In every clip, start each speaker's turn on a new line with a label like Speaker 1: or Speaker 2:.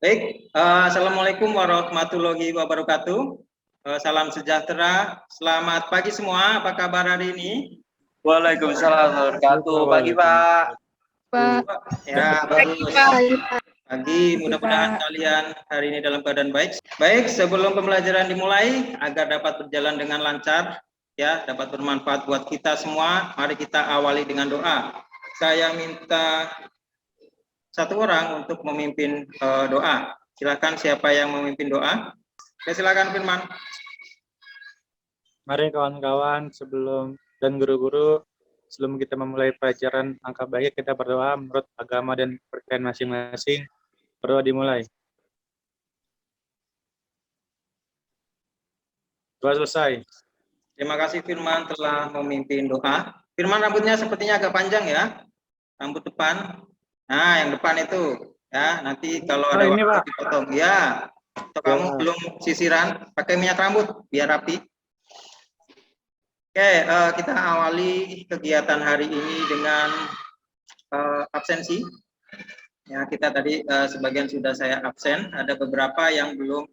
Speaker 1: Baik, Assalamualaikum warahmatullahi wabarakatuh. Salam sejahtera, selamat pagi semua. Apa kabar hari ini?
Speaker 2: Waalaikumsalam warahmatullahi wabarakatuh. Pagi, Pak.
Speaker 3: Pak.
Speaker 1: Ya, bagus. Pagi, mudah-mudahan kalian hari ini dalam keadaan baik. Baik, sebelum pembelajaran dimulai, agar dapat berjalan dengan lancar, ya, dapat bermanfaat buat kita semua, mari kita awali dengan doa. Saya minta satu orang untuk memimpin doa. Silakan siapa yang memimpin doa? Ya, silakan Firman.
Speaker 4: Mari kawan-kawan dan guru-guru, sebelum kita memulai pelajaran angka baik, kita berdoa menurut agama dan kepercayaan masing-masing. Berdoa dimulai. Doa selesai.
Speaker 1: Terima kasih Firman telah memimpin doa. Firman rambutnya sepertinya agak panjang ya, rambut depan. Nah, yang depan itu ya, nanti kalau ada
Speaker 4: ini,
Speaker 1: waktu
Speaker 4: Pak.
Speaker 1: dipotong ya. Atau kamu belum sisiran, pakai minyak rambut biar rapi. Oke, kita awali kegiatan hari ini dengan absensi. Ya, kita tadi sebagian sudah saya absen, ada beberapa yang belum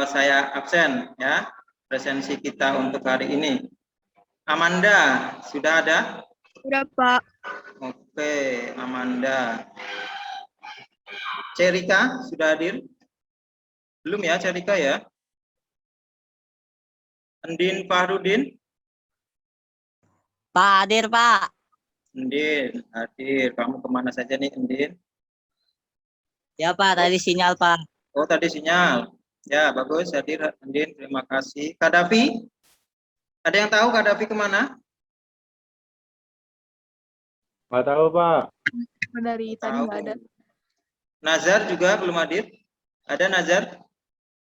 Speaker 1: saya absen ya. Presensi kita untuk hari ini. Amanda, sudah ada?
Speaker 3: Sudah, Pak.
Speaker 1: Oke, Amanda. Cerika, sudah hadir? Belum ya, Cerika ya? Endin Fahrudin?
Speaker 5: Pak, hadir, Pak.
Speaker 1: Endin, hadir. Kamu kemana saja nih, Endin?
Speaker 5: Ya, Pak, tadi sinyal, Pak.
Speaker 1: Oh, tadi sinyal. Ya, bagus, hadir Endin. Terima kasih. Kadafi? Ada yang tahu Kadafi kemana?
Speaker 4: Nggak tahu, Pak.
Speaker 3: Dari tadi nggak ada.
Speaker 1: Nazar juga belum hadir? Ada Nazar?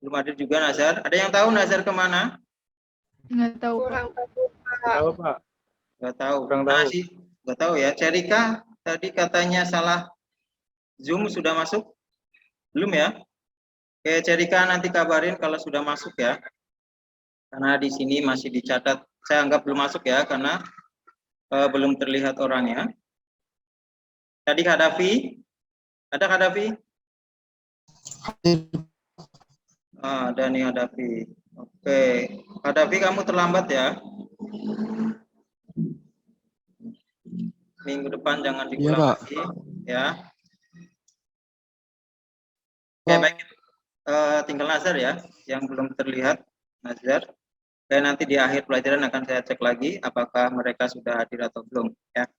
Speaker 1: Belum hadir juga Nazar. Ada yang tahu Nazar kemana?
Speaker 3: Nggak tahu, Pak.
Speaker 4: Nggak tahu, Pak.
Speaker 1: Nggak tahu.
Speaker 4: Kurang tahu.
Speaker 1: Nggak tahu ya. Cerika tadi katanya salah Zoom, sudah masuk? Belum ya? Oke, Cerika nanti kabarin kalau sudah masuk ya. Karena di sini masih dicatat, saya anggap belum masuk ya, karena belum terlihat orangnya. Tadi Kadafi, ada Kadafi? Ada nih Kadafi. Oke, Kadafi kamu terlambat ya. Minggu depan jangan diulang lagi ya. Oke, baik. Tinggal Nazar ya, yang belum terlihat Nazar. Dan nanti di akhir pelajaran akan saya cek lagi apakah mereka sudah hadir atau belum ya.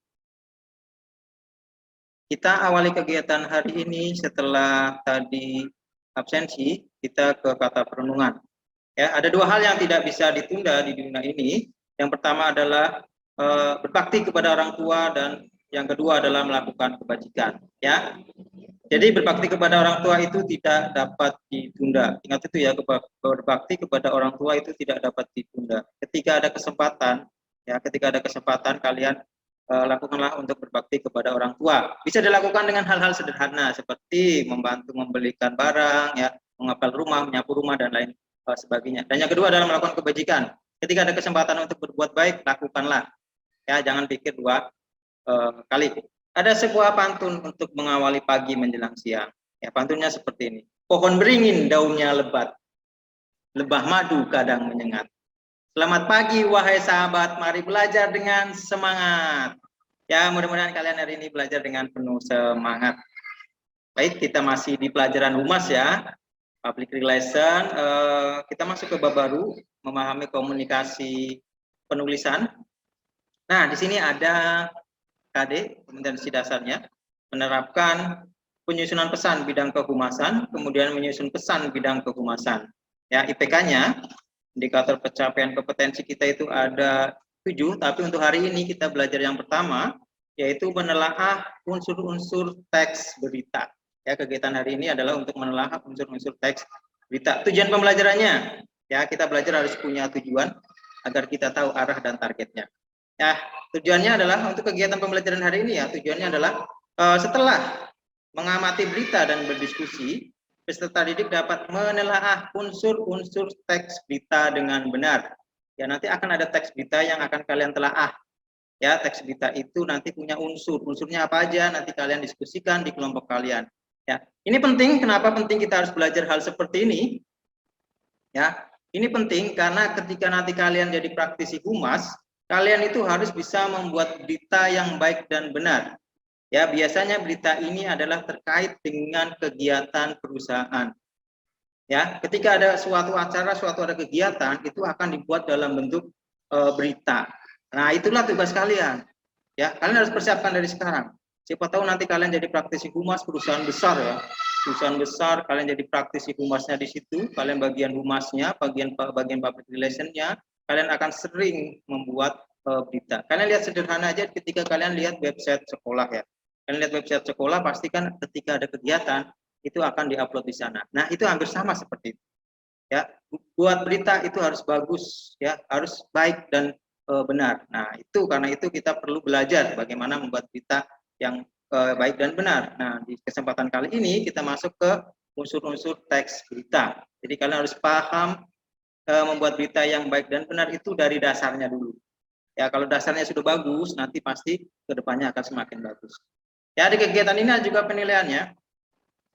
Speaker 1: Kita awali kegiatan hari ini setelah tadi absensi, kita ke kata perenungan. Ya, ada dua hal yang tidak bisa ditunda di dunia ini. Yang pertama adalah berbakti kepada orang tua, dan yang kedua adalah melakukan kebajikan. Ya, jadi berbakti kepada orang tua itu tidak dapat ditunda. Ingat itu ya, berbakti kepada orang tua itu tidak dapat ditunda. Ketika ada kesempatan, ya, ketika ada kesempatan kalian lakukanlah untuk berbakti kepada orang tua. Bisa dilakukan dengan hal-hal sederhana seperti membantu membelikan barang, ya, mengepel rumah, menyapu rumah dan lain sebagainya. Dan yang kedua adalah melakukan kebajikan. Ketika ada kesempatan untuk berbuat baik, lakukanlah. Ya, jangan pikir dua kali. Ada sebuah pantun untuk mengawali pagi menjelang siang. Ya, pantunnya seperti ini. Pohon beringin daunnya lebat, lebah madu kadang menyengat. Selamat pagi wahai sahabat, mari belajar dengan semangat. Ya, mudah-mudahan kalian hari ini belajar dengan penuh semangat. Baik, kita masih di pelajaran humas ya, public relation. Kita masuk ke bab baru, memahami komunikasi penulisan. Nah, di sini ada KD, kompetensi dasarnya, menerapkan penyusunan pesan bidang kehumasan, kemudian menyusun pesan bidang kehumasan. Ya, IPK-nya, indikator pencapaian kompetensi kita itu ada 7, tapi untuk hari ini kita belajar yang pertama, yaitu menelaah unsur-unsur teks berita. Ya, kegiatan hari ini adalah untuk menelaah unsur-unsur teks berita. Tujuan pembelajarannya, ya, kita belajar harus punya tujuan agar kita tahu arah dan targetnya. Ya, tujuannya adalah untuk kegiatan pembelajaran hari ini ya, tujuannya adalah setelah mengamati berita dan berdiskusi, peserta didik dapat menelaah unsur-unsur teks berita dengan benar. Ya, nanti akan ada teks berita yang akan kalian telaah. Ya, teks berita itu nanti punya unsur. Unsurnya apa aja nanti kalian diskusikan di kelompok kalian. Ya, ini penting. Kenapa penting kita harus belajar hal seperti ini? Ya, ini penting karena ketika nanti kalian jadi praktisi humas, kalian itu harus bisa membuat berita yang baik dan benar. Ya, biasanya berita ini adalah terkait dengan kegiatan perusahaan. Ya, ketika ada suatu acara, suatu ada kegiatan, itu akan dibuat dalam bentuk berita. Nah, itulah tugas kalian. Ya, kalian harus persiapkan dari sekarang. Siapa tahu nanti kalian jadi praktisi humas perusahaan besar ya. Perusahaan besar, kalian jadi praktisi humasnya di situ, kalian bagian humasnya, bagian public relation-nya, kalian akan sering membuat berita. Kalian lihat sederhana aja ketika kalian lihat website sekolah ya. Kalian lihat website sekolah, pastikan ketika ada kegiatan itu akan diupload di sana. Nah, itu hampir sama seperti itu. Ya, buat berita itu harus bagus ya, harus baik dan benar. Nah, itu karena itu kita perlu belajar bagaimana membuat berita yang baik dan benar. Nah, di kesempatan kali ini kita masuk ke unsur-unsur teks berita. Jadi kalian harus paham membuat berita yang baik dan benar itu dari dasarnya dulu. Ya, kalau dasarnya sudah bagus, nanti pasti kedepannya akan semakin bagus. Ya, di kegiatan ini ada juga penilaiannya.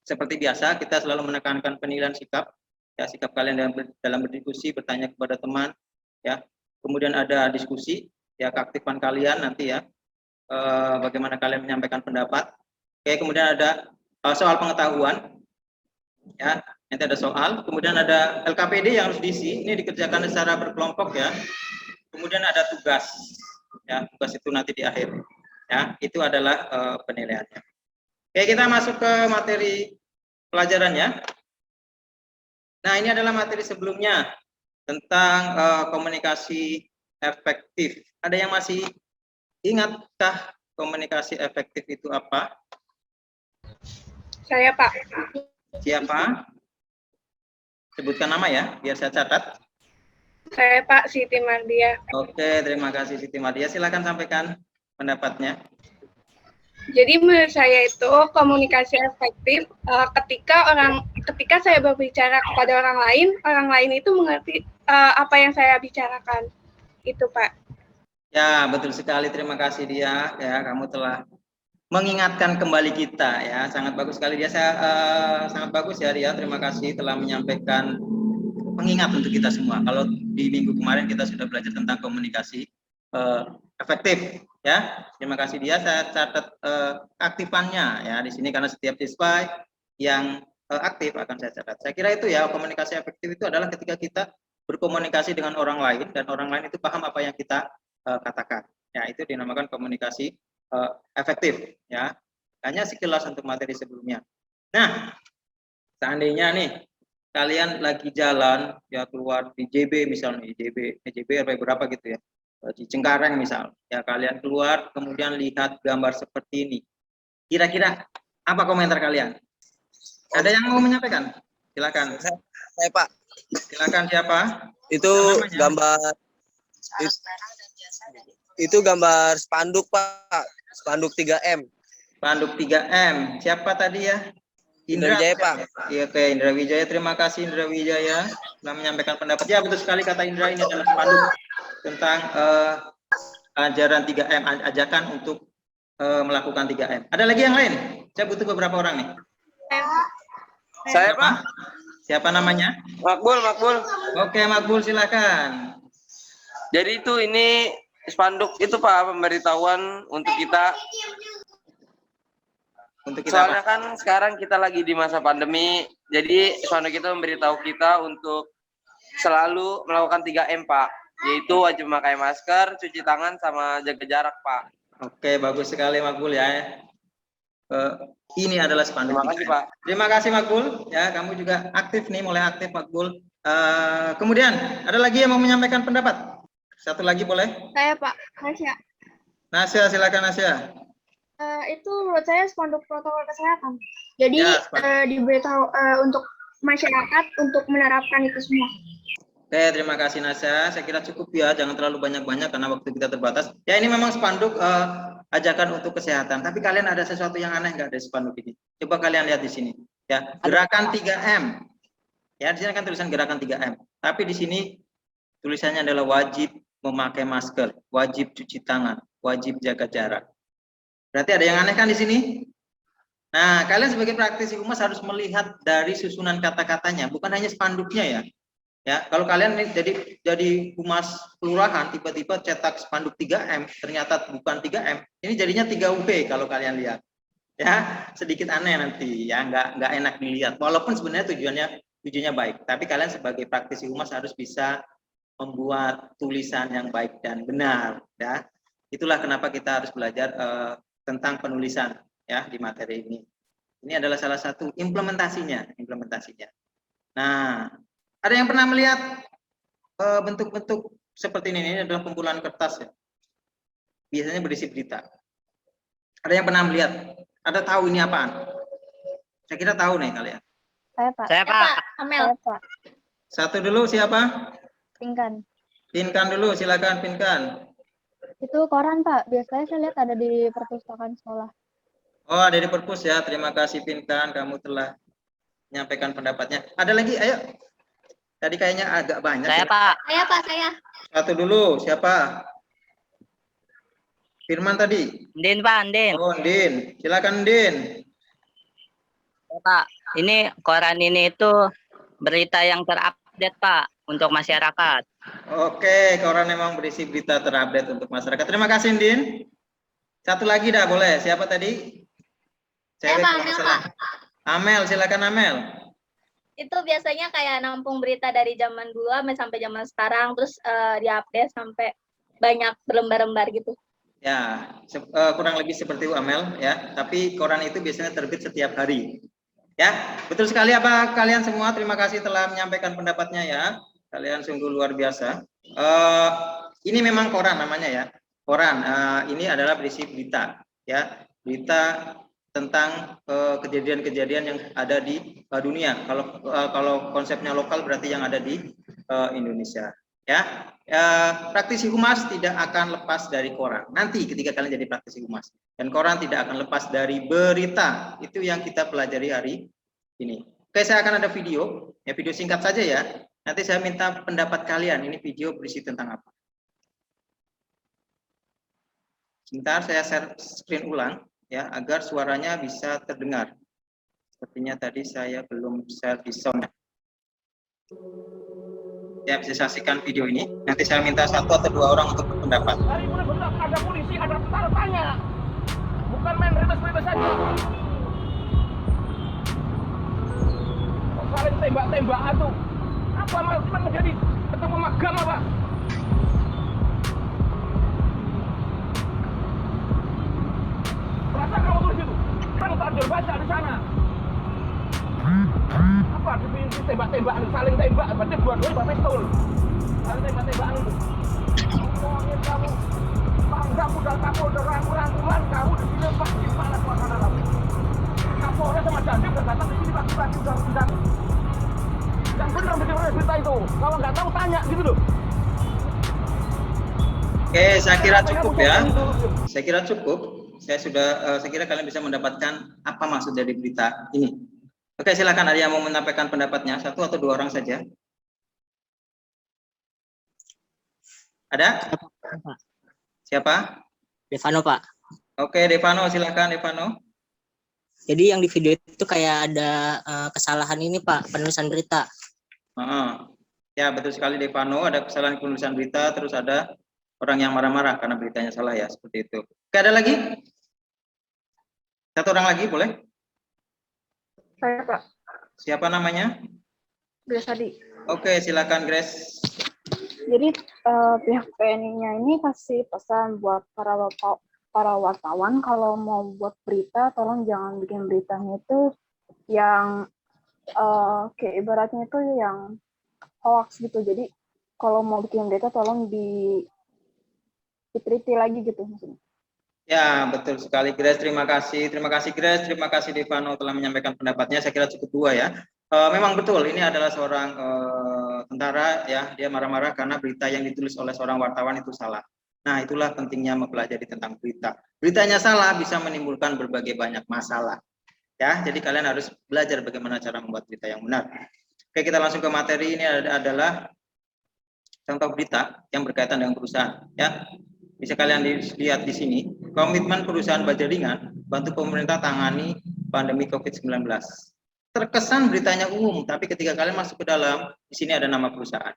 Speaker 1: Seperti biasa, kita selalu menekankan penilaian sikap. Ya, sikap kalian dalam berdiskusi, bertanya kepada teman. Ya, kemudian ada diskusi. Ya, keaktifan kalian nanti ya. Bagaimana kalian menyampaikan pendapat. Oke, kemudian ada soal pengetahuan. Ya, nanti ada soal. Kemudian ada LKPD yang harus diisi. Ini dikerjakan secara berkelompok ya. Kemudian ada tugas. Ya, tugas itu nanti di akhir. Ya, itu adalah penilaiannya. Oke, kita masuk ke materi pelajarannya. Nah, ini adalah materi sebelumnya tentang komunikasi efektif. Ada yang masih ingatkah komunikasi efektif itu apa?
Speaker 3: Saya, Pak.
Speaker 1: Siapa? Sebutkan nama ya, biar saya catat.
Speaker 3: Saya, Pak, Siti Mardia.
Speaker 1: Oke, terima kasih Siti Mardia. Silakan sampaikan pendapatnya.
Speaker 3: Jadi menurut saya itu komunikasi efektif ketika saya berbicara kepada orang lain itu mengerti apa yang saya bicarakan. Itu, Pak.
Speaker 1: Ya, betul sekali. Terima kasih dia. Ya, kamu telah mengingatkan kembali kita ya. Sangat bagus sekali dia. Sangat bagus ya dia. Terima kasih telah menyampaikan pengingat untuk kita semua. Kalau di minggu kemarin kita sudah belajar tentang komunikasi efektif ya. Terima kasih dia. Saya catat aktifannya ya di sini karena setiap siswa yang aktif akan saya catat. Saya kira itu ya, komunikasi efektif itu adalah ketika kita berkomunikasi dengan orang lain dan orang lain itu paham apa yang kita katakan. Ya, itu dinamakan komunikasi efektif ya. Hanya sekilas untuk materi sebelumnya. Nah, seandainya nih kalian lagi jalan ya keluar di JB misalnya, JB RW berapa gitu ya, di Cengkareng misal, ya kalian keluar kemudian lihat gambar seperti ini, kira-kira apa komentar kalian? Ada yang mau menyampaikan? Silakan.
Speaker 6: Saya Pak.
Speaker 1: Silakan siapa?
Speaker 6: Itu gambar itu gambar spanduk Pak, spanduk 3M.
Speaker 1: Spanduk 3M. Siapa tadi ya?
Speaker 6: Indra Wijaya Pak.
Speaker 1: Iya, oke, Indra Wijaya. Terima kasih Indra Wijaya telah menyampaikan pendapat. Ya, betul sekali kata Indra, ini adalah spanduk tentang ajaran 3M, ajakan untuk melakukan 3M. Ada lagi yang lain? Saya butuh beberapa orang nih.
Speaker 2: Saya Pak.
Speaker 1: Siapa namanya?
Speaker 2: Makbul.
Speaker 1: Oke, Makbul silakan.
Speaker 2: Jadi ini spanduk itu Pak, pemberitahuan untuk kita.
Speaker 1: Untuk kita
Speaker 2: Soalnya kan sekarang kita lagi di masa pandemi, jadi spanduk itu memberitahu kita untuk selalu melakukan 3M Pak, yaitu wajib memakai masker, cuci tangan, sama jaga jarak Pak.
Speaker 1: Oke, bagus sekali Makbul ya. Ini adalah spanduk.
Speaker 2: Terima kasih Pak.
Speaker 1: Terima kasih Makbul. Ya, kamu juga aktif nih, mulai aktif Makbul. Kemudian ada lagi yang mau menyampaikan pendapat? Satu lagi boleh?
Speaker 3: Saya, Pak. Nasya.
Speaker 1: Nasya, silakan Nasya.
Speaker 3: Itu menurut saya spanduk protokol kesehatan. Jadi
Speaker 1: Ya,
Speaker 3: diberitahu untuk masyarakat untuk menerapkan itu semua.
Speaker 1: Oke, terima kasih Nasya. Saya kira cukup ya, jangan terlalu banyak-banyak karena waktu kita terbatas. Ya, ini memang spanduk ajakan untuk kesehatan. Tapi kalian ada sesuatu yang aneh nggak dari spanduk ini? Coba kalian lihat di sini. Ya, gerakan 3M. Ya, di sini kan tulisan gerakan 3M. Tapi di sini tulisannya adalah wajib memakai masker, wajib cuci tangan, wajib jaga jarak. Berarti ada yang aneh kan di sini? Nah, kalian sebagai praktisi humas harus melihat dari susunan kata-katanya, bukan hanya spanduknya ya. Ya, kalau kalian jadi humas kelurahan tiba-tiba cetak spanduk 3M, ternyata bukan 3M, ini jadinya 3UB kalau kalian lihat. Ya, sedikit aneh nanti ya, nggak enak dilihat. Walaupun sebenarnya tujuannya baik, tapi kalian sebagai praktisi humas harus bisa membuat tulisan yang baik dan benar ya. Itulah kenapa kita harus belajar tentang penulisan ya di materi ini. Ini adalah salah satu implementasinya. Nah, ada yang pernah melihat bentuk-bentuk seperti ini adalah kumpulan kertas ya. Biasanya berisi berita. Ada yang pernah melihat? Ada tahu ini apaan? Saya kira tahu nih kalian.
Speaker 7: Saya Pak.
Speaker 5: Saya Pak.
Speaker 7: Amel. Saya Pak.
Speaker 1: Satu dulu siapa?
Speaker 7: Pinkan.
Speaker 1: Pinkan dulu, silakan Pinkan.
Speaker 7: Itu koran Pak. Biasanya saya lihat ada di perpustakaan sekolah.
Speaker 1: Oh, ada di perpus ya. Terima kasih Pinkan, kamu telah menyampaikan pendapatnya. Ada lagi, ayo. Tadi kayaknya agak banyak.
Speaker 5: Saya
Speaker 1: ya.
Speaker 5: Pak.
Speaker 7: Saya Pak, saya.
Speaker 1: Satu dulu, siapa? Firman tadi.
Speaker 5: Ndin Pak, Ndin.
Speaker 1: Oh, Din. Silakan Din.
Speaker 5: Ya, Pak. Ini koran ini itu berita yang terupdate Pak untuk masyarakat.
Speaker 1: Oke, koran memang berisi berita terupdate untuk masyarakat. Terima kasih Din. Satu lagi dah boleh. Siapa tadi?
Speaker 7: Saya
Speaker 1: Cewek
Speaker 7: Pak,
Speaker 1: kalau
Speaker 7: Amel,
Speaker 1: nggak salah. Amel, silakan Amel.
Speaker 7: Itu biasanya kayak nampung berita dari zaman dulu sampai zaman sekarang, terus diupdate sampai banyak berlembar-lembar gitu.
Speaker 1: Ya, kurang lebih seperti itu Amel ya. Tapi koran itu biasanya terbit setiap hari. Ya, betul sekali apa kalian semua. Terima kasih telah menyampaikan pendapatnya ya. Kalian sungguh luar biasa. Ini memang koran namanya ya. Koran. Ini adalah berisi berita ya. Berita tentang kejadian-kejadian yang ada di dunia. Kalau konsepnya lokal berarti yang ada di Indonesia. Ya, praktisi humas tidak akan lepas dari koran. Nanti ketika kalian jadi praktisi humas, dan koran tidak akan lepas dari berita. Itu yang kita pelajari hari ini. Oke, saya akan ada video, ya video singkat saja ya. Nanti saya minta pendapat kalian. Ini video berisi tentang apa? Sebentar, saya share screen ulang ya, agar suaranya bisa terdengar. Sepertinya tadi saya belum share di sound. Ya, bisa saksikan video ini. Nanti saya minta satu atau dua orang untuk berpendapat.
Speaker 8: Hari ini benar ada polisi, ada tanda-tanya. Bukan main bebas-bebas saja. Kok saling tembak-tembakan tuh? Apa cuma menjadi ketemu magam apa? Perasa kamu tuh di situ? Kan tak ada baca di sana. Apa di tembak-tembakan, saling tembak, berarti dua-duanya bawa pistol. Saling tembak-tembakan itu. Ngomongin kamu, kamu udah rangkulan, kamu di sini pas gimana suasana kamu? Kapolres sama Dandim udah datang ke sini pagi-pagi udah bilang. Yang benar benar berita itu. Kalau nggak tahu tanya gitu loh.
Speaker 1: Oke, saya kira cukup ya. Saya kira cukup. Saya kira kalian bisa mendapatkan apa maksud dari berita ini. Oke, silakan ada yang mau menyampaikan pendapatnya, satu atau dua orang saja. Ada? Siapa?
Speaker 5: Devano Pak.
Speaker 1: Oke, Devano, silakan Devano.
Speaker 5: Jadi yang di video itu kayak ada kesalahan ini Pak, penulisan berita.
Speaker 1: Ya, betul sekali Devano, ada kesalahan penulisan berita, terus ada orang yang marah-marah karena beritanya salah ya, seperti itu. Oke, ada lagi? Satu orang lagi, boleh?
Speaker 3: Saya Pak,
Speaker 1: Siapa namanya?
Speaker 3: Grace Adi.
Speaker 1: Oke, silakan Grace.
Speaker 7: Jadi pihak PNI-nya ini kasih pesan buat para wartawan kalau mau buat berita, tolong jangan bikin beritanya itu yang kayak ibaratnya itu yang hoax gitu. Jadi kalau mau bikin berita tolong diteliti lagi gitu maksudnya.
Speaker 1: Ya, betul sekali Grace, terima kasih Grace, terima kasih Devano telah menyampaikan pendapatnya. Saya kira cukup dua ya. Memang betul, ini adalah seorang tentara ya, dia marah-marah karena berita yang ditulis oleh seorang wartawan itu salah. Nah, itulah pentingnya mempelajari tentang berita. Beritanya salah bisa menimbulkan berbagai banyak masalah. Ya, jadi kalian harus belajar bagaimana cara membuat berita yang benar. Oke, kita langsung ke materi. Ini adalah contoh berita yang berkaitan dengan perusahaan ya. Bisa kalian lihat di sini, komitmen perusahaan baja ringan bantu pemerintah tangani pandemi COVID-19. Terkesan beritanya umum, tapi ketika kalian masuk ke dalam, di sini ada nama perusahaan.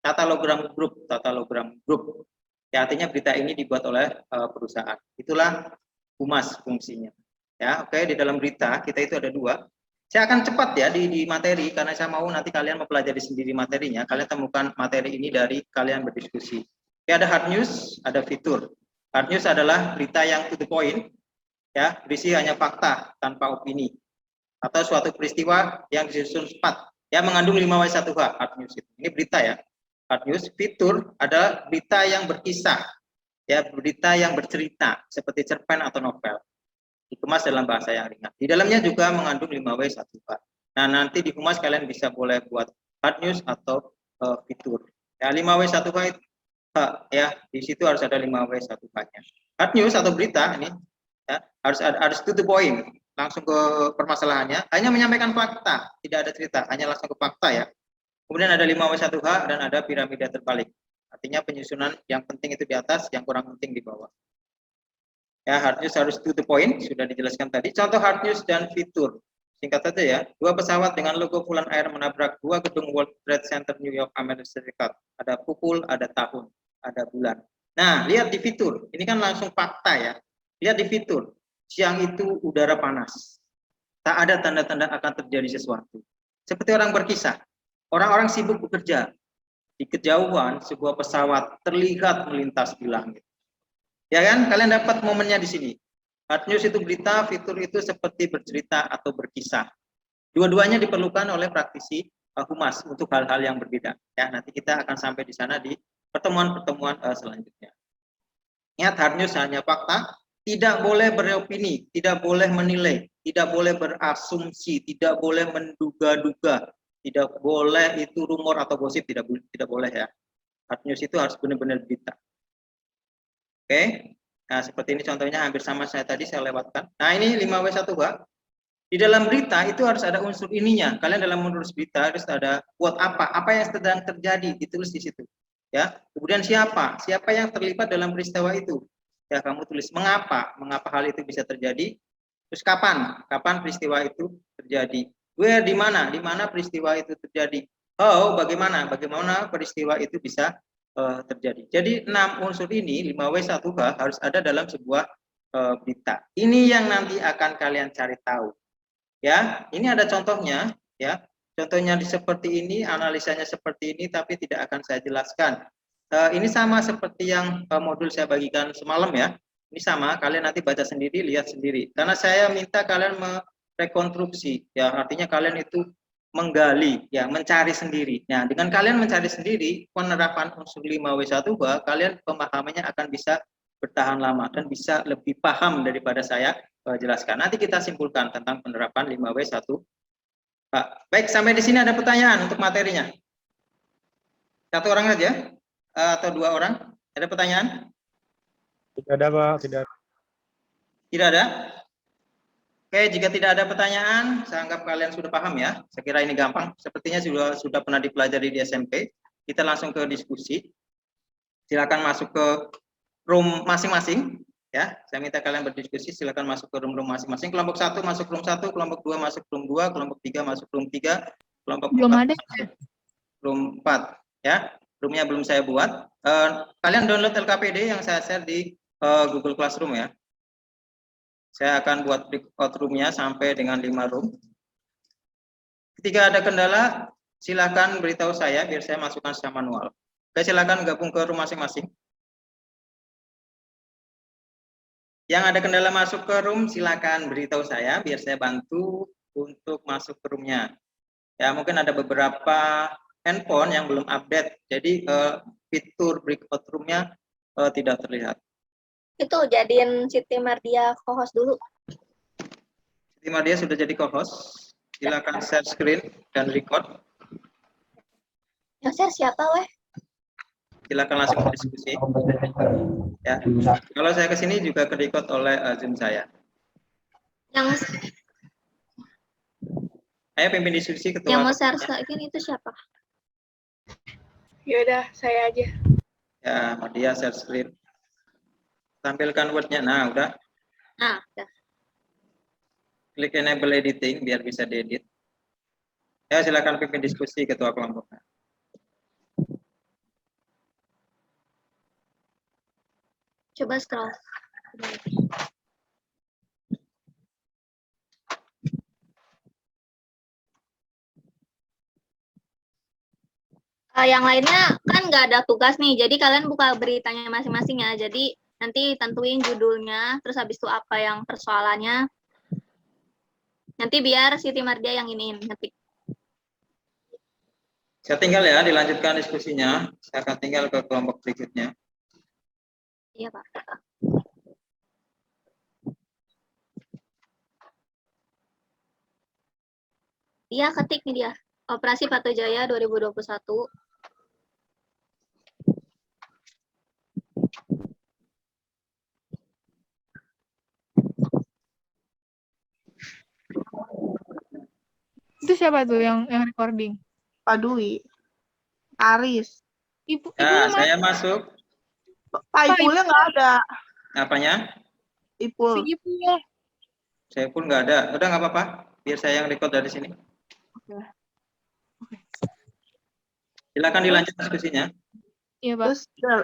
Speaker 1: Tata Logram Group. Ya, artinya berita ini dibuat oleh perusahaan. Itulah humas fungsinya. Ya, oke, di dalam berita kita itu ada 2. Saya akan cepat ya di materi karena saya mau nanti kalian mempelajari sendiri materinya. Kalian temukan materi ini dari kalian berdiskusi. Ya, ada hard news, ada fitur. Hard news adalah berita yang to the point, ya, berisi hanya fakta tanpa opini, atau suatu peristiwa yang disusun cepat, ya, mengandung 5W1H. Hard news itu. Ini berita ya. Hard news. Fitur adalah berita yang berkisah, ya, berita yang bercerita seperti cerpen atau novel. Dikemas dalam bahasa yang ringan. Di dalamnya juga mengandung 5W1H. Nah, nanti di humas kalian bisa boleh buat hard news atau fitur. Ya, 5W1H itu, ya, di situ harus ada 5W1H-nya. Hard news atau berita ini, ya, harus to the point, langsung ke permasalahannya. Hanya menyampaikan fakta, tidak ada cerita, hanya langsung ke fakta ya. Kemudian ada 5W1H dan ada piramida terbalik. Artinya penyusunan yang penting itu di atas, yang kurang penting di bawah. Ya, hard news harus to the point, sudah dijelaskan tadi. Contoh hard news dan fitur. Singkat saja ya, 2 pesawat dengan logo Fulan Air menabrak 2 gedung World Trade Center New York, Amerika Serikat. Ada pukul, ada tahun, ada bulan. Nah, lihat di fitur. Ini kan langsung fakta ya. Lihat di fitur. Siang itu udara panas. Tak ada tanda-tanda akan terjadi sesuatu. Seperti orang berkisah. Orang-orang sibuk bekerja. Di kejauhan, sebuah pesawat terlihat melintas di langit. Ya kan, kalian dapat momennya di sini. Hard news itu berita, fitur itu seperti bercerita atau berkisah. Dua-duanya diperlukan oleh praktisi humas untuk hal-hal yang berbeda. Ya, nanti kita akan sampai di sana di pertemuan-pertemuan selanjutnya. Ingat, hard news hanya fakta, tidak boleh beropini, tidak boleh menilai, tidak boleh berasumsi, tidak boleh menduga-duga, tidak boleh itu rumor atau gosip, tidak boleh ya. Hard news itu harus benar-benar berita. Oke, nah seperti ini contohnya hampir sama saya tadi saya lewatkan. Nah ini 5W1H. Di dalam berita itu harus ada unsur ininya. Kalian dalam menulis berita harus ada buat apa yang sedang terjadi ditulis di situ. Ya, kemudian siapa yang terlibat dalam peristiwa itu. Ya, kamu tulis mengapa hal itu bisa terjadi. Terus kapan peristiwa itu terjadi. Where, di mana peristiwa itu terjadi. How, bagaimana peristiwa itu bisa terjadi. Jadi 6 unsur ini 5W1H harus ada dalam sebuah berita. Ini yang nanti akan kalian cari tahu. Ya, ini ada contohnya ya. Contohnya seperti ini, analisanya seperti ini, tapi tidak akan saya jelaskan. Ini sama seperti yang modul saya bagikan semalam ya. Ini sama, kalian nanti baca sendiri, lihat sendiri. Karena saya minta kalian merekonstruksi, ya artinya kalian itu menggali, ya mencari sendiri. Nah, dengan kalian mencari sendiri, penerapan unsur 5W1H, kalian pemahamannya akan bisa bertahan lama dan bisa lebih paham daripada saya jelaskan. Nanti kita simpulkan tentang penerapan 5W1H. Baik, sampai di sini ada pertanyaan untuk materinya. 1 orang saja atau 2 orang? Ada pertanyaan?
Speaker 4: Tidak ada, Pak.
Speaker 1: Tidak ada? Oke, jika tidak ada pertanyaan, saya anggap kalian sudah paham ya. Saya kira ini gampang. Sepertinya sudah pernah dipelajari di SMP. Kita langsung ke diskusi. Silakan masuk ke room masing-masing. Ya, saya minta kalian berdiskusi. Silakan masuk ke room masing-masing. Kelompok 1 masuk room 1, kelompok 2 masuk room 2, kelompok 3 masuk room 3, kelompok 4 masuk room 4. Ya, roomnya belum saya buat. Kalian download LKPD yang saya share di Google Classroom ya. Saya akan buat breakout room-nya sampai dengan 5 room. Ketika ada kendala, silakan beritahu saya biar saya masukkan secara manual. Oke, silakan gabung ke room masing-masing. Yang ada kendala masuk ke room, silakan beritahu saya biar saya bantu untuk masuk ke room-nya. Ya, mungkin ada beberapa handphone yang belum update, jadi fitur breakout room-nya tidak terlihat.
Speaker 9: Itu jadiin Siti Mardia co-host dulu.
Speaker 1: Siti Mardia sudah jadi co-host. Silakan share screen dan record.
Speaker 9: Yang share siapa weh?
Speaker 1: Silakan langsung berdiskusi. Ya. Kalau saya ke sini juga ke record oleh Zoom saya.
Speaker 9: Yang
Speaker 1: Ayo pimpin diskusi ketua.
Speaker 9: yang mau share screen itu siapa?
Speaker 3: Yaudah, saya aja.
Speaker 1: Ya, Mardia share screen. Tampilkan word-nya. Nah, udah.
Speaker 9: Nah, udah.
Speaker 1: klik enable editing biar bisa diedit. Ya, silakan pimpin diskusi ketua kelompoknya.
Speaker 9: Coba scroll. Yang lainnya kan nggak ada tugas nih, jadi kalian buka beritanya masing-masing ya. Jadi nanti tentuin judulnya, terus habis itu apa yang persoalannya. Nanti biar Siti Mardia yang iniin, ngetik.
Speaker 1: Saya tinggal ya, dilanjutkan diskusinya. Saya akan tinggal ke kelompok berikutnya.
Speaker 9: Iya, Pak. Dia ketik nih dia. Operasi Patu Jaya 2021.
Speaker 10: Itu siapa tuh yang recording?
Speaker 11: Pak Dwi, Aris.
Speaker 10: Ibu
Speaker 1: Nah, saya masuk.
Speaker 11: Pak Ipulnya nggak ada.
Speaker 1: Apanya?
Speaker 11: Ipul.
Speaker 10: Si Ipul.
Speaker 1: Saya pun nggak ada. Udah nggak apa-apa. Biar saya yang record dari sini. Silakan dilanjut diskusinya.
Speaker 10: Iya, Pak.
Speaker 11: Terus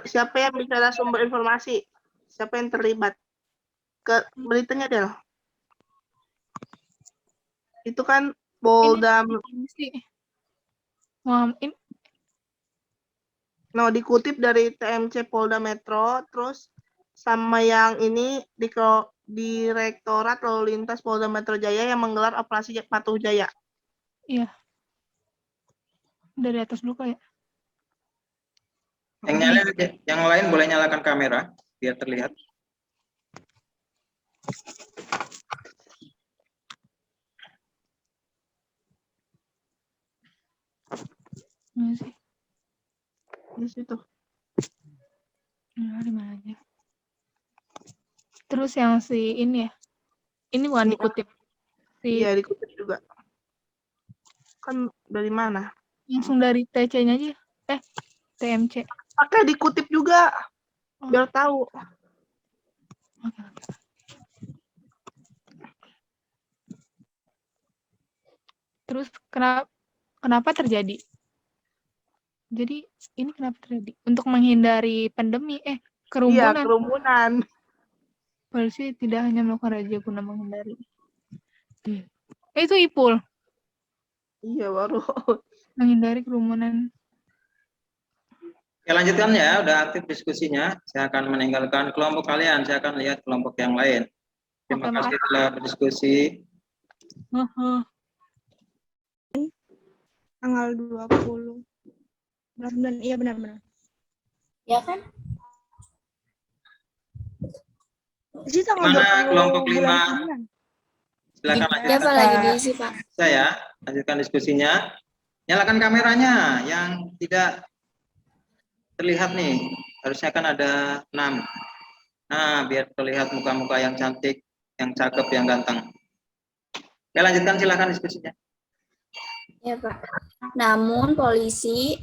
Speaker 11: siapa yang bicara sumber informasi? Siapa yang terlibat? Ke beritanya, Del. Itu kan Polda. No, dikutip dari TMC Polda Metro, terus sama yang ini di Direktorat Lalu Lintas Polda Metro Jaya yang menggelar operasi Patuh Jaya.
Speaker 10: Iya. Dari atas dulu kayak.
Speaker 1: Yang lain boleh nyalakan kamera biar terlihat.
Speaker 10: Mana sih?
Speaker 11: Di situ.
Speaker 10: Nah, di mana aja? Terus yang si ini ya? Ini bukan dikutip.
Speaker 11: Iya, dikutip juga. Kan dari mana?
Speaker 10: Langsung dari TC-nya aja. TMC.
Speaker 11: Pakai dikutip juga. Biar tahu.
Speaker 10: Oke. Terus kenapa terjadi? Jadi ini kenapa terjadi? Untuk menghindari pandemi, kerumunan.
Speaker 11: Iya, kerumunan.
Speaker 10: Polisi tidak hanya melakukan razia guna menghindari. Itu Ipul.
Speaker 11: Iya, baru.
Speaker 10: Menghindari kerumunan.
Speaker 1: Ya, lanjutkan ya, udah aktif diskusinya. Saya akan meninggalkan kelompok kalian, saya akan lihat kelompok yang lain. Terima kasih telah berdiskusi.
Speaker 12: Tanggal 20. Benar, iya benar-benar.
Speaker 9: Ya kan?
Speaker 12: Jadi tanggal
Speaker 1: Mana
Speaker 12: 20
Speaker 1: kelompok 5?
Speaker 12: bulan 9.
Speaker 1: Silakan
Speaker 9: Ya,
Speaker 1: lanjutkan.
Speaker 9: Pak, lagi diisi, Pak.
Speaker 1: Saya lanjutkan diskusinya. Nyalakan kameranya yang tidak terlihat nih. Harusnya kan ada 6. Nah, biar terlihat muka-muka yang cantik, yang cakep, yang ganteng. Ya, lanjutkan, silakan diskusinya.
Speaker 9: Ya, Pak. Namun polisi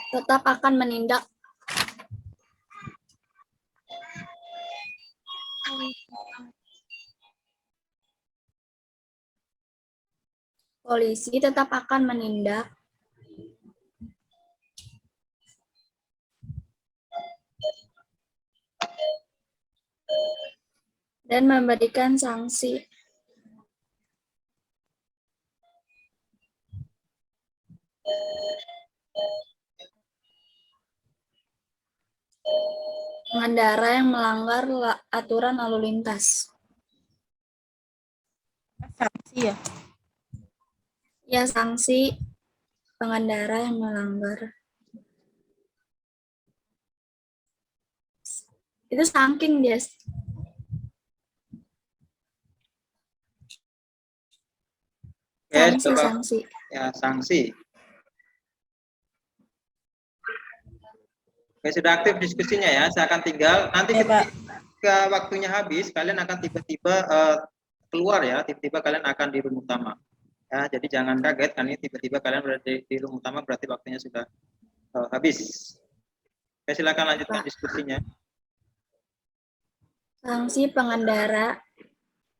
Speaker 9: tetap akan menindak dan memberikan sanksi pengendara yang melanggar aturan lalu lintas.
Speaker 10: Sanksi ya?
Speaker 9: Ya, sanksi pengendara yang melanggar. Itu saking, Des. Sanksi.
Speaker 1: Ya, sanksi. Oke, sudah aktif diskusinya ya. Saya akan tinggal. Nanti ketika waktunya habis, kalian akan tiba-tiba keluar ya. Tiba-tiba kalian akan di room utama. Ya, jadi jangan kaget kan ini tiba-tiba kalian berada di room utama berarti waktunya sudah habis. Oke, silakan lanjutkan diskusinya.
Speaker 9: Sanksi pengendara.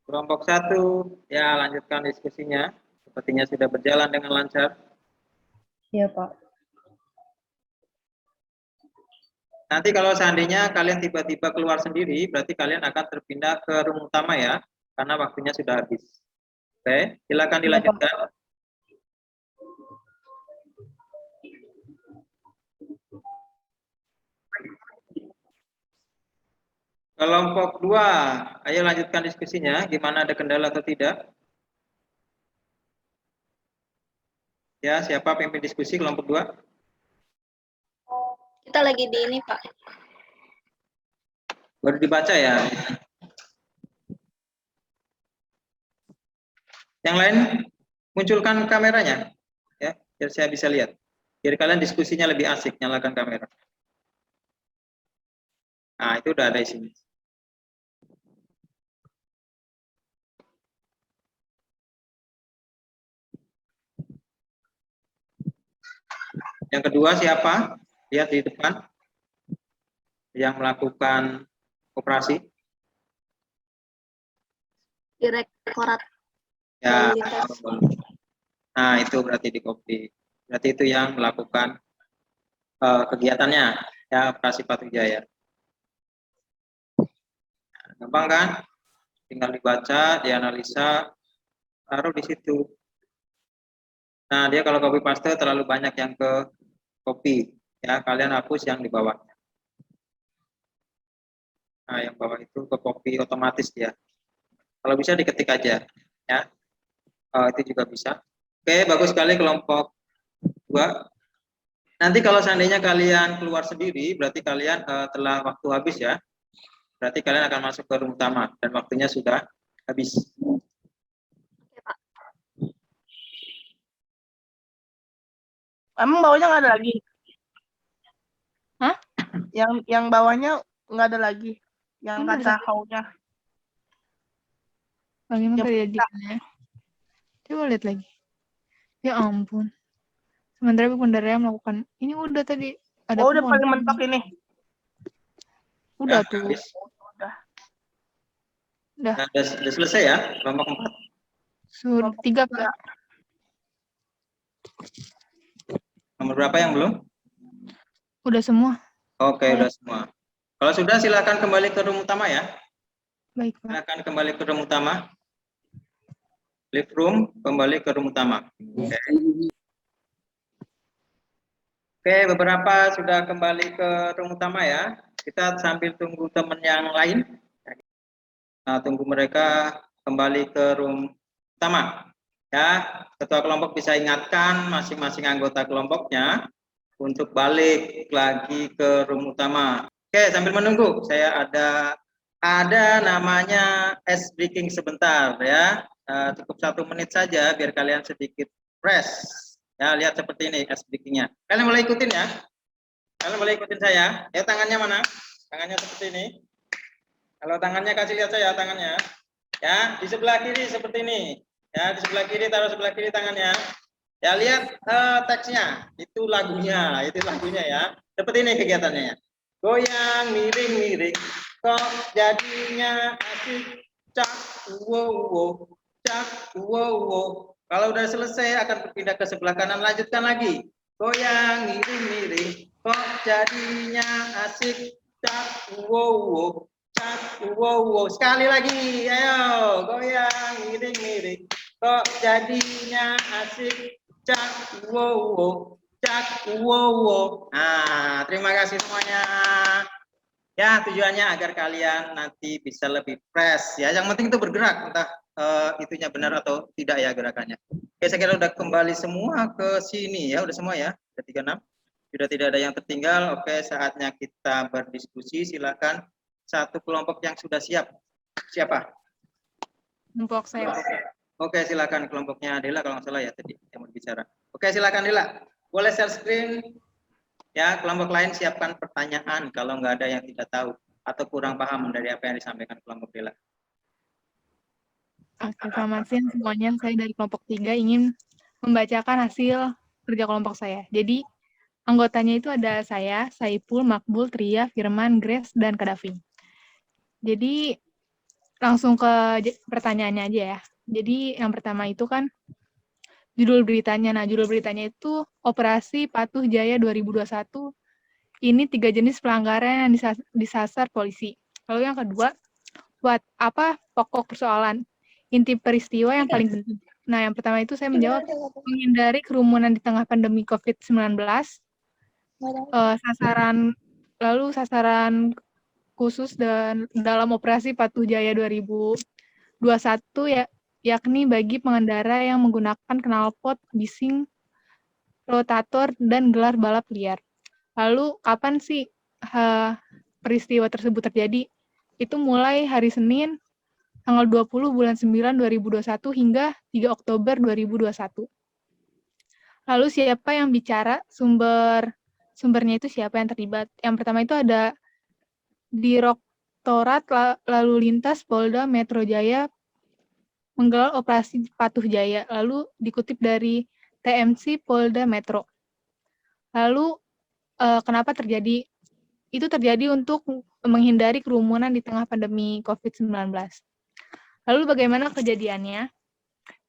Speaker 1: Kelompok 1, ya lanjutkan diskusinya. Sepertinya sudah berjalan dengan lancar.
Speaker 12: Iya, Pak.
Speaker 1: Nanti kalau seandainya kalian tiba-tiba keluar sendiri, berarti kalian akan terpindah ke room utama ya, karena waktunya sudah habis. Oke, silakan dilanjutkan. Kelompok 2, ayo lanjutkan diskusinya. Gimana, ada kendala atau tidak? Ya, siapa pimpin diskusi kelompok 2?
Speaker 9: Kita lagi di ini, Pak.
Speaker 1: Baru dibaca ya. Yang lain, munculkan kameranya. Ya, biar saya bisa lihat. Biar kalian diskusinya lebih asik, nyalakan kamera. Nah, itu udah ada di sini. Yang kedua siapa? Lihat di depan. Yang melakukan operasi.
Speaker 9: Direktorat.
Speaker 1: Ya.
Speaker 9: Lalu lintas.
Speaker 1: Nah, itu berarti di copy. Berarti itu yang melakukan kegiatannya, ya, operasi Patu Jaya. Nah, gampang kan? Tinggal dibaca, dianalisa, taruh di situ. Nah, dia kalau copy paste terlalu banyak yang ke copy, ya, kalian hapus yang di bawah. Nah, yang bawah itu ke copy otomatis dia. Kalau bisa diketik aja, ya. Itu juga bisa. Oke, bagus sekali kelompok 2. Nanti kalau seandainya kalian keluar sendiri, berarti kalian telah waktu habis ya. Berarti kalian akan masuk ke room utama dan waktunya sudah habis.
Speaker 11: Emang bawahnya nggak ada lagi?
Speaker 10: Hah?
Speaker 11: Yang bawahnya nggak ada lagi? Yang
Speaker 10: Nggak
Speaker 11: kata
Speaker 10: ada.
Speaker 11: how-nya?
Speaker 10: Bagaimana
Speaker 11: Ya,
Speaker 10: tadi editannya? Coba lihat lagi. Ya ampun. Sementara pengendara melakukan ini udah tadi ada
Speaker 11: Oh, udah
Speaker 10: pohon.
Speaker 11: paling mentok ini.
Speaker 10: Udah
Speaker 1: Ya,
Speaker 10: tuh.
Speaker 1: habis.
Speaker 11: Udah.
Speaker 10: Udah.
Speaker 1: Nah, udah selesai ya kelompok 4.
Speaker 10: Sudah 3, Pak.
Speaker 1: Nomor berapa yang belum?
Speaker 10: Udah semua.
Speaker 1: Oke, udah semua. Kalau sudah silakan kembali ke room utama ya.
Speaker 10: Baik, Pak.
Speaker 1: Silakan kembali ke room utama. Leave room, kembali ke room utama. Oke, beberapa sudah kembali ke room utama ya. Kita sambil tunggu teman yang lain. Nah, tunggu mereka kembali ke room utama. Ya, ketua kelompok bisa ingatkan masing-masing anggota kelompoknya untuk balik lagi ke room utama. Oke, sambil menunggu, saya ada namanya ice breaking sebentar ya. Cukup 1 menit saja biar kalian sedikit fresh. Ya, lihat seperti ini ice breakingnya. Kalian boleh ikutin ya. Kalian boleh ikutin saya. Ya, tangannya mana? Tangannya seperti ini. Kalau tangannya kasih lihat saya tangannya. Ya, di sebelah kiri seperti ini. Ya, di sebelah kiri, taruh sebelah kiri tangannya. Ya, lihat teksnya. Itu lagunya ya. Seperti ini kegiatannya. Goyang miring-miring, kok jadinya asik. Cak, wow, cak, wow. Kalau udah selesai akan berpindah ke sebelah kanan, lanjutkan lagi. Goyang miring-miring, kok jadinya asik. Cak, wow. Wow, sekali lagi, ayo goyang miring-miring, kok jadinya asik. Cak, wow, cak, wow. Nah, terima kasih semuanya. Ya, tujuannya agar kalian nanti bisa lebih fresh ya. Yang penting itu bergerak, entah itunya benar atau tidak ya gerakannya. Oke, saya kira udah kembali semua ke sini ya, udah semua ya, udah 36. Sudah tidak ada yang tertinggal. Oke, saatnya kita berdiskusi. Silakan satu kelompok yang sudah siap. Siapa?
Speaker 10: Kelompok saya.
Speaker 1: Oke, silakan kelompoknya Adela kalau nggak salah ya tadi yang berbicara. Oke, silakan Adela. Boleh share screen. Ya, kelompok lain siapkan pertanyaan kalau nggak ada yang tidak tahu atau kurang paham dari apa yang disampaikan kelompok Adela.
Speaker 10: Oke, selamat siang semuanya. Saya dari kelompok 3 ingin membacakan hasil kerja kelompok saya. Jadi, anggotanya itu ada saya, Saipul, Makbul, Tria, Firman, Grace, dan Kadafi. Jadi langsung ke pertanyaannya aja ya. Jadi yang pertama itu kan judul beritanya. Nah, judul beritanya itu Operasi Patuh Jaya 2021. Ini 3 jenis pelanggaran yang disasar polisi. Lalu yang kedua, buat apa pokok persoalan? Inti peristiwa yang paling penting. Nah, yang pertama itu saya menjawab menghindari kerumunan di tengah pandemi COVID-19. Sasaran khusus dan dalam operasi Patuh Jaya 2021 ya, yakni bagi pengendara yang menggunakan knalpot, bising, rotator, dan gelar balap liar. Lalu kapan sih peristiwa tersebut terjadi? Itu mulai hari Senin tanggal 20 bulan 9 2021 hingga 3 Oktober 2021. Lalu siapa yang bicara? Sumbernya itu siapa yang terlibat? Yang pertama itu ada Direktorat Lalu Lintas Polda Metro Jaya menggelar operasi Patuh Jaya, lalu dikutip dari TMC Polda Metro. Lalu kenapa terjadi? Itu terjadi untuk menghindari kerumunan di tengah pandemi COVID-19. Lalu bagaimana kejadiannya?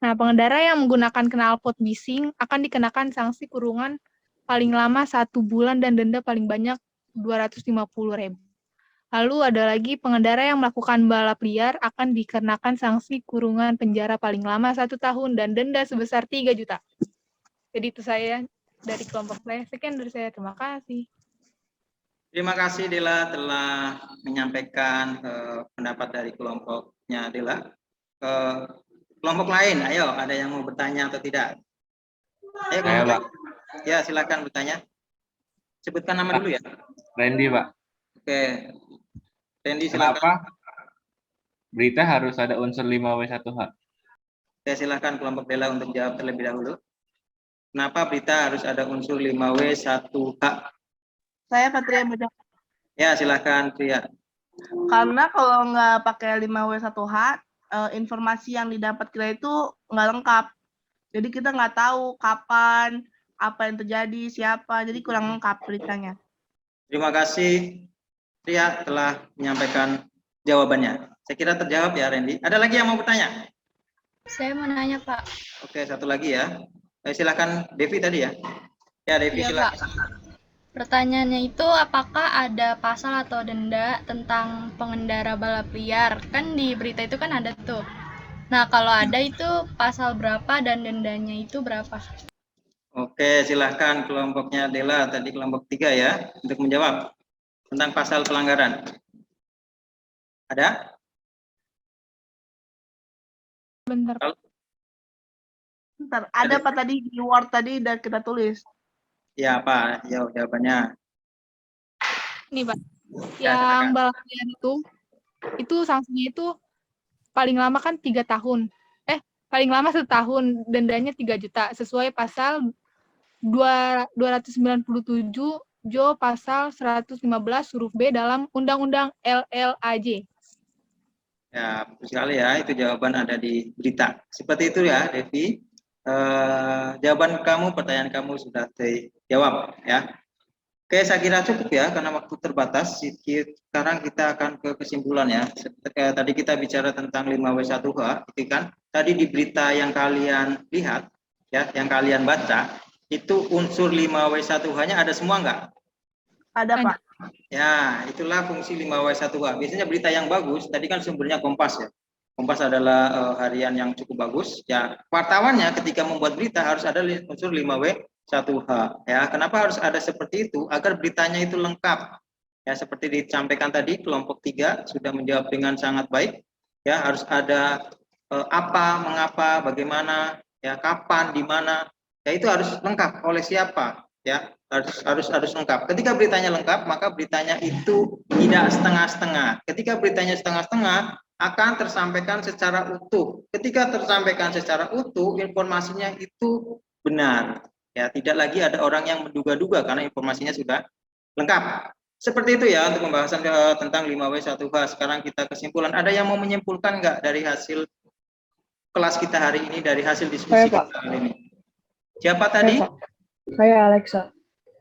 Speaker 10: Nah, pengendara yang menggunakan knalpot bising akan dikenakan sanksi kurungan paling lama 1 bulan dan denda paling banyak 250.000. Lalu ada lagi pengendara yang melakukan balap liar akan dikenakan sanksi kurungan penjara paling lama 1 tahun dan denda sebesar 3 juta. Jadi itu saya dari kelompok saya. Sekian dari saya. Terima kasih.
Speaker 1: Terima kasih Dela telah menyampaikan pendapat dari kelompoknya Dela. Kelompok lain, ayo ada yang mau bertanya atau tidak? Ayo kelompok. Ya silakan bertanya. Sebutkan nama dulu ya.
Speaker 13: Randy, Pak.
Speaker 1: Oke. Randy silakan.
Speaker 13: Kenapa berita harus ada unsur 5W1H?
Speaker 1: Saya silakan kelompok Dela untuk jawab terlebih dahulu. Kenapa berita harus ada unsur 5W1H?
Speaker 11: Saya Patria Bajak.
Speaker 1: Ya silakan Tria.
Speaker 11: Karena kalau nggak pakai 5W1H, informasi yang didapat kita itu nggak lengkap. Jadi kita nggak tahu kapan, apa yang terjadi, siapa. Jadi kurang lengkap beritanya.
Speaker 1: Terima kasih Tria telah menyampaikan jawabannya. Saya kira terjawab ya Randy. Ada lagi yang mau bertanya?
Speaker 9: Saya mau nanya, Pak.
Speaker 1: Oke, satu lagi ya. Silakan Devi tadi ya. Ya Devi
Speaker 9: Iya,
Speaker 1: silakan.
Speaker 9: Pak. Pertanyaannya itu apakah ada pasal atau denda tentang pengendara balap liar? Kan di berita itu kan ada tuh. Nah, kalau ada itu pasal berapa dan dendanya itu berapa?
Speaker 1: Oke, silahkan kelompoknya Dela, tadi kelompok 3 ya, untuk menjawab tentang pasal pelanggaran. Ada?
Speaker 10: Bentar.
Speaker 11: Bentar, ada Pak tadi di Word tadi udah kita tulis.
Speaker 1: Ya Pak, ya jawabannya.
Speaker 10: Nih Pak,
Speaker 1: Ya,
Speaker 10: yang balap liar itu sanksinya itu paling lama kan 3 tahun. Paling lama 1 tahun, dendanya 3 juta sesuai pasal 297 Jo pasal 115 huruf B dalam Undang-Undang LLAJ.
Speaker 1: Ya, betul sekali ya, itu jawaban ada di berita. Seperti itu ya, Devi. Jawaban kamu, pertanyaan kamu sudah dijawab ya. Oke, saya kira cukup ya, karena waktu terbatas. Sekarang kita akan ke kesimpulan ya. Tadi kita bicara tentang 5W1H, itu kan. Tadi di berita yang kalian lihat, ya, yang kalian baca, itu unsur 5W1H-nya ada semua nggak?
Speaker 11: Ada, Pak.
Speaker 1: Ya, itulah fungsi 5W1H. Biasanya berita yang bagus, tadi kan sumbernya Kompas ya. Kompas adalah harian yang cukup bagus. Ya, wartawannya ketika membuat berita harus ada unsur 5W1H. Ya, kenapa harus ada seperti itu? Agar beritanya itu lengkap. Ya, seperti disampaikan tadi, kelompok 3 sudah menjawab dengan sangat baik. Ya, harus ada apa, mengapa, bagaimana, ya, kapan, di mana. Ya, itu harus lengkap oleh siapa. Ya, harus lengkap. Ketika beritanya lengkap, maka beritanya itu tidak setengah-setengah. Ketika beritanya setengah-setengah, akan tersampaikan secara utuh. Ketika tersampaikan secara utuh, informasinya itu benar. Ya, tidak lagi ada orang yang menduga-duga karena informasinya sudah lengkap. Seperti itu ya untuk pembahasan tentang 5W1H. Sekarang kita kesimpulan. Ada yang mau menyimpulkan nggak dari hasil kelas kita hari ini, dari hasil diskusi kita hari ini? Siapa tadi?
Speaker 14: Saya Alexa.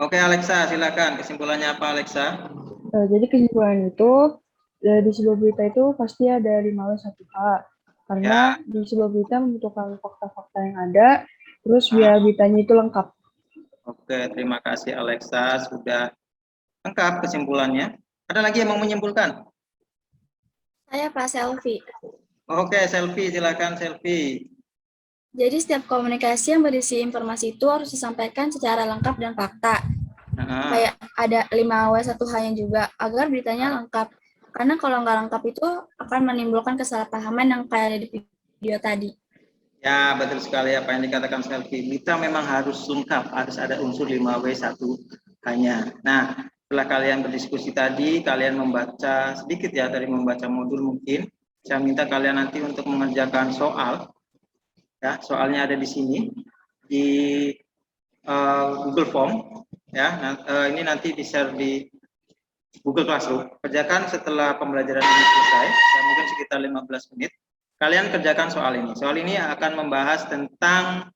Speaker 1: Oke Alexa, silakan. Kesimpulannya apa Alexa?
Speaker 14: Jadi kesimpulan itu di sebuah berita itu pasti ada 5W1H. Karena di sebuah berita membutuhkan fakta-fakta yang ada, terus biar beritanya itu lengkap.
Speaker 1: Oke, terima kasih Alexa, sudah lengkap kesimpulannya. Ada lagi yang mau menyimpulkan?
Speaker 15: Saya Pak Selvi.
Speaker 1: Oke, Selvi, silakan Selvi.
Speaker 15: Jadi setiap komunikasi yang berisi informasi itu harus disampaikan secara lengkap dan fakta. Kayak ada 5W1H-nya juga, agar beritanya lengkap. Karena kalau nggak lengkap itu akan menimbulkan kesalahpahaman yang kayak ada di video tadi.
Speaker 1: Ya, betul sekali apa yang dikatakan Selvi. Berita memang harus lengkap, harus ada unsur 5W1H-nya. Nah, setelah kalian berdiskusi tadi, kalian membaca sedikit ya, dari membaca modul mungkin. Saya minta kalian nanti untuk mengerjakan soal. Ya, soalnya ada di sini di Google Form. Ya, ini nanti di-share di Google Classroom. Kerjakan setelah pembelajaran ini selesai, ya mungkin sekitar 15 menit. Kalian kerjakan soal ini. Soal ini akan membahas tentang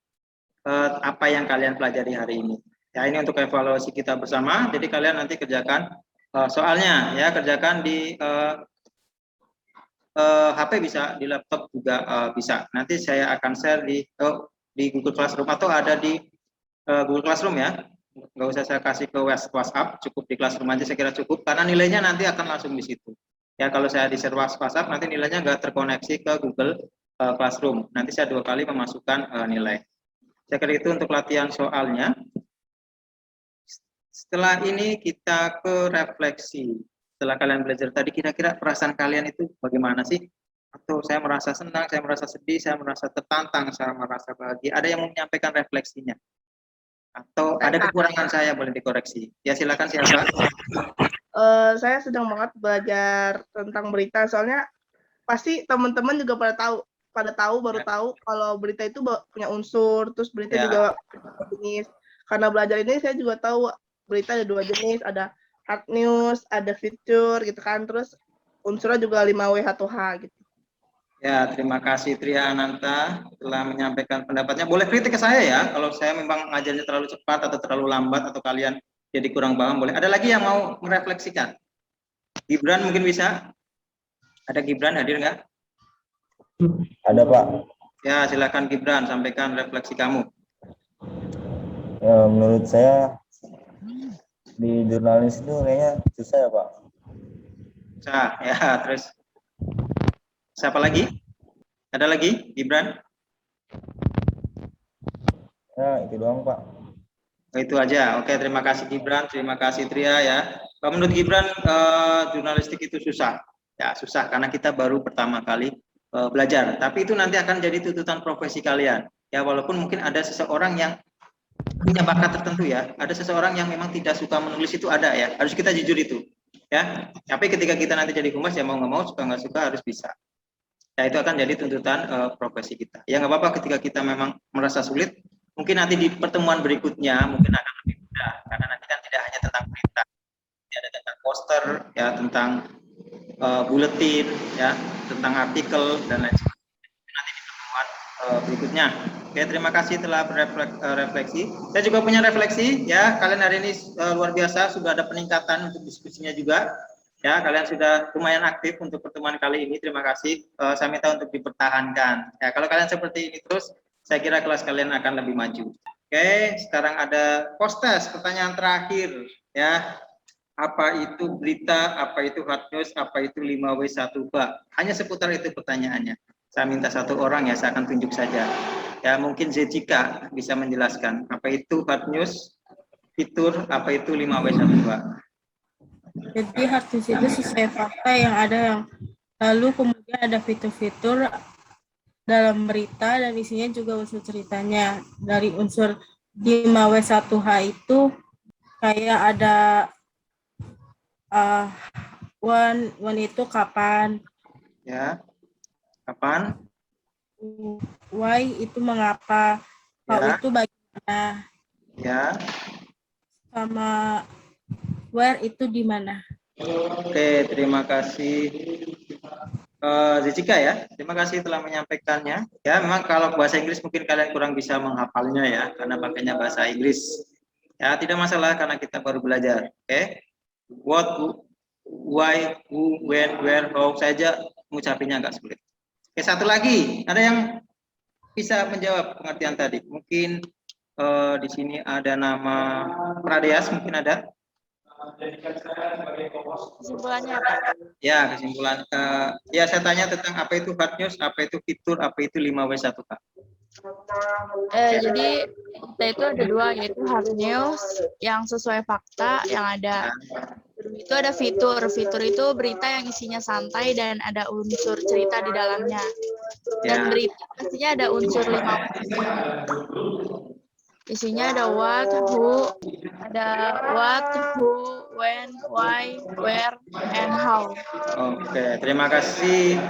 Speaker 1: apa yang kalian pelajari hari ini. Ya, ini untuk evaluasi kita bersama. Jadi kalian nanti kerjakan soalnya, ya kerjakan di HP bisa, di laptop juga bisa. Nanti saya akan share di Google Classroom atau ada di Google Classroom ya. Nggak usah saya kasih ke WhatsApp, cukup di Classroom aja saya kira cukup, karena nilainya nanti akan langsung di situ. Ya, kalau saya di share WhatsApp nanti nilainya nggak terkoneksi ke Google Classroom. Nanti saya 2 kali memasukkan nilai. Saya kira itu untuk latihan soalnya. Setelah ini kita ke refleksi. Setelah kalian belajar tadi, kira-kira perasaan kalian itu bagaimana sih? Atau saya merasa senang, saya merasa sedih, saya merasa tertantang, saya merasa bahagia. Ada yang mau menyampaikan refleksinya? Atau ada kekurangan saya, boleh dikoreksi. Ya, silakan siapa?
Speaker 11: Saya sedang banget belajar tentang berita, soalnya pasti teman-teman juga baru tahu kalau berita itu punya unsur, terus berita juga jenis. Karena belajar ini saya juga tahu berita ada 2 jenis, ada hard news, ada feature gitu kan, terus unsurnya juga 5W1H gitu.
Speaker 1: Ya, terima kasih Tria Ananta telah menyampaikan pendapatnya. Boleh kritik ke saya ya, kalau saya memang ngajarnya terlalu cepat atau terlalu lambat atau kalian jadi kurang paham, boleh. Ada lagi yang mau merefleksikan? Gibran mungkin bisa? Ada Gibran hadir nggak?
Speaker 16: Ada Pak.
Speaker 1: Ya, silakan Gibran, sampaikan refleksi kamu.
Speaker 16: Menurut saya di jurnalis itu kayaknya susah ya Pak.
Speaker 1: Susah, ya. Terus siapa lagi? Ada lagi, Gibran?
Speaker 16: Ya, itu doang Pak.
Speaker 1: Itu aja. Oke, terima kasih Gibran, terima kasih Tria ya. Menurut Gibran, jurnalistik itu susah. Ya, susah karena kita baru pertama kali belajar. Tapi itu nanti akan jadi tuntutan profesi kalian. Ya, walaupun mungkin ada seseorang yang punya bakat tertentu ya. Ada seseorang yang memang tidak suka menulis, itu ada ya. Harus kita jujur itu. Ya, tapi ketika kita nanti jadi humas ya mau nggak mau, suka nggak suka harus bisa. Ya, itu akan jadi tuntutan profesi kita. Ya nggak apa-apa ketika kita memang merasa sulit, mungkin nanti di pertemuan berikutnya mungkin akan lebih mudah, karena nanti kan tidak hanya tentang berita, ada tentang poster, ya tentang buletin, ya tentang artikel dan lain sebagainya. Nanti di pertemuan berikutnya. Oke, terima kasih telah berefleksi. Saya juga punya refleksi, ya kalian hari ini luar biasa, sudah ada peningkatan untuk diskusinya juga. Ya, kalian sudah lumayan aktif untuk pertemuan kali ini. Terima kasih. Saya minta untuk dipertahankan. Ya, kalau kalian seperti ini terus, saya kira kelas kalian akan lebih maju. Oke, sekarang ada post-test, pertanyaan terakhir. Ya, apa itu berita, apa itu hard news, apa itu 5W1H. Hanya seputar itu pertanyaannya. Saya minta 1 orang ya, saya akan tunjuk saja. Ya, mungkin Zejika bisa menjelaskan. Apa itu hard news, fitur, apa itu 5W1H.
Speaker 12: Jadi hard news itu sesuai fakta yang ada, yang lalu kemudian ada fitur-fitur dalam berita dan isinya juga unsur ceritanya. Dari unsur 5W1H itu kayak ada when itu kapan,
Speaker 1: ya kapan,
Speaker 12: why itu mengapa, how
Speaker 1: ya.
Speaker 12: itu bagaimana,
Speaker 1: ya,
Speaker 12: sama where itu di mana.
Speaker 1: Oke, terima kasih Jessica ya. Terima kasih telah menyampaikannya. Ya, memang kalau bahasa Inggris mungkin kalian kurang bisa menghafalnya ya, karena pakainya bahasa Inggris. Ya, tidak masalah karena kita baru belajar. Oke. why, who, when, where, how saja mengucapinya agak sulit. Oke, satu lagi, ada yang bisa menjawab pengertian tadi? Mungkin di sini ada nama Pradeas, mungkin ada?
Speaker 17: Kesimpulannya apa?
Speaker 1: Ya, kesimpulan. Ya, saya tanya tentang apa itu hard news, apa itu fitur, apa itu 5W1K.
Speaker 17: Jadi kita itu ada dua, yaitu hard news yang sesuai fakta yang ada. Itu ada fitur. Fitur itu berita yang isinya santai dan ada unsur cerita di dalamnya. Dan berita pastinya ada unsur 5W1K. Isinya ada what, who, when, why, where, and how.
Speaker 1: Oke, terima kasih.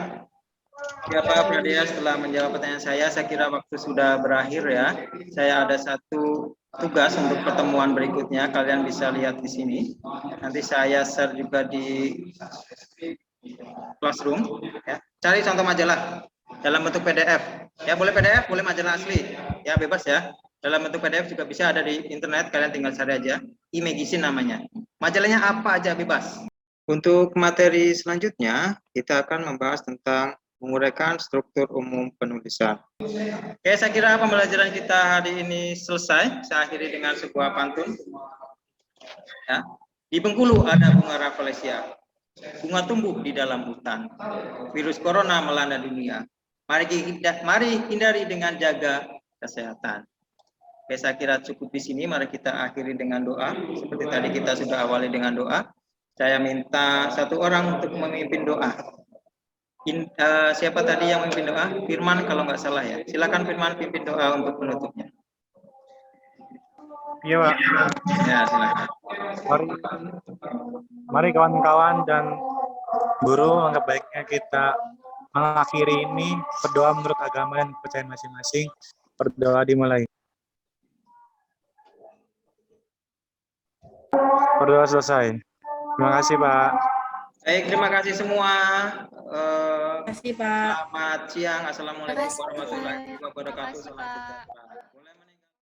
Speaker 1: Pak Pradeas setelah menjawab pertanyaan saya kira waktu sudah berakhir ya. Saya ada satu tugas untuk pertemuan berikutnya, kalian bisa lihat di sini. Nanti saya share juga di Classroom. Ya. Cari contoh majalah dalam bentuk PDF. Ya, boleh PDF, boleh majalah asli. Ya, bebas ya. Dalam bentuk PDF juga bisa ada di internet, kalian tinggal cari aja. E-magazine namanya. Majalahnya apa aja bebas. Untuk materi selanjutnya, kita akan membahas tentang menguraikan struktur umum penulisan. Oke, saya kira pembelajaran kita hari ini selesai. Saya akhiri dengan sebuah pantun. Ya. Di Bengkulu ada bunga rafflesia. Bunga tumbuh di dalam hutan. Virus corona melanda dunia. Mari hindari dengan jaga kesehatan. Oke, saya kira cukup di sini. Mari kita akhiri dengan doa. Seperti tadi kita sudah awali dengan doa. Saya minta satu orang untuk memimpin doa. Siapa tadi yang memimpin doa? Firman kalau nggak salah ya. Silakan Firman pimpin doa untuk penutupnya.
Speaker 4: Iya, Pak.
Speaker 1: Ya, silakan.
Speaker 4: Mari kawan-kawan dan guru, anggap baiknya kita mengakhiri ini berdoa menurut agama dan kepercayaan masing-masing. Berdoa dimulai. Berdoa selesai. Terima kasih, Pak.
Speaker 1: Baik, terima kasih semua.
Speaker 12: Terima kasih, Pak.
Speaker 1: Selamat siang. Assalamualaikum warahmatullahi wabarakatuh.